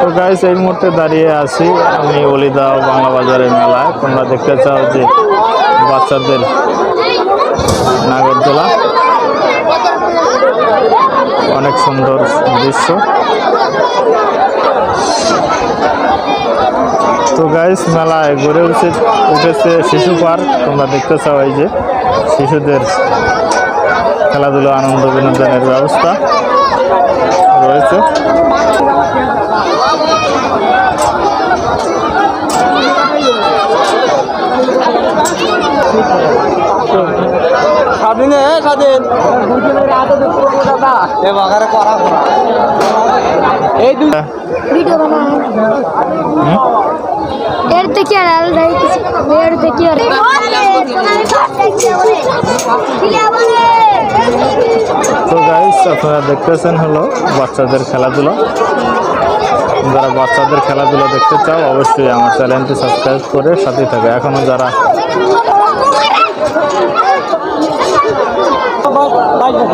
তো গাইস এই মুহূর্তে দাঁড়িয়ে আছি আমি অলিদা বাংলা বাজারের মেলায়। তোমরা দেখতে চাও যে বাচ্চাদের নাগরদোলা, অনেক সুন্দর দৃশ্য। তো গাইস মেলায় ঘুরে উঠেছে শিশু পার্ক। তোমরা দেখতে চাও এই যে শিশুদের খেলাধুলা, আনন্দ বিনোদনের ব্যবস্থা রয়েছে। স্বাধীন স্বাধীন এই দুই ভিডিও বানায় এর থেকে আর আলাদা কিছু এর থেকে আর তো গাইস আপনারা দেখতেছেন হলো বাচ্চাদের খেলাধুলা। যারা বাচ্চাদের খেলাধুলা দেখতে চাও অবশ্যই আমার চ্যানেলটি সাবস্ক্রাইব করে সাথে থাকে। এখনো যারা বাজি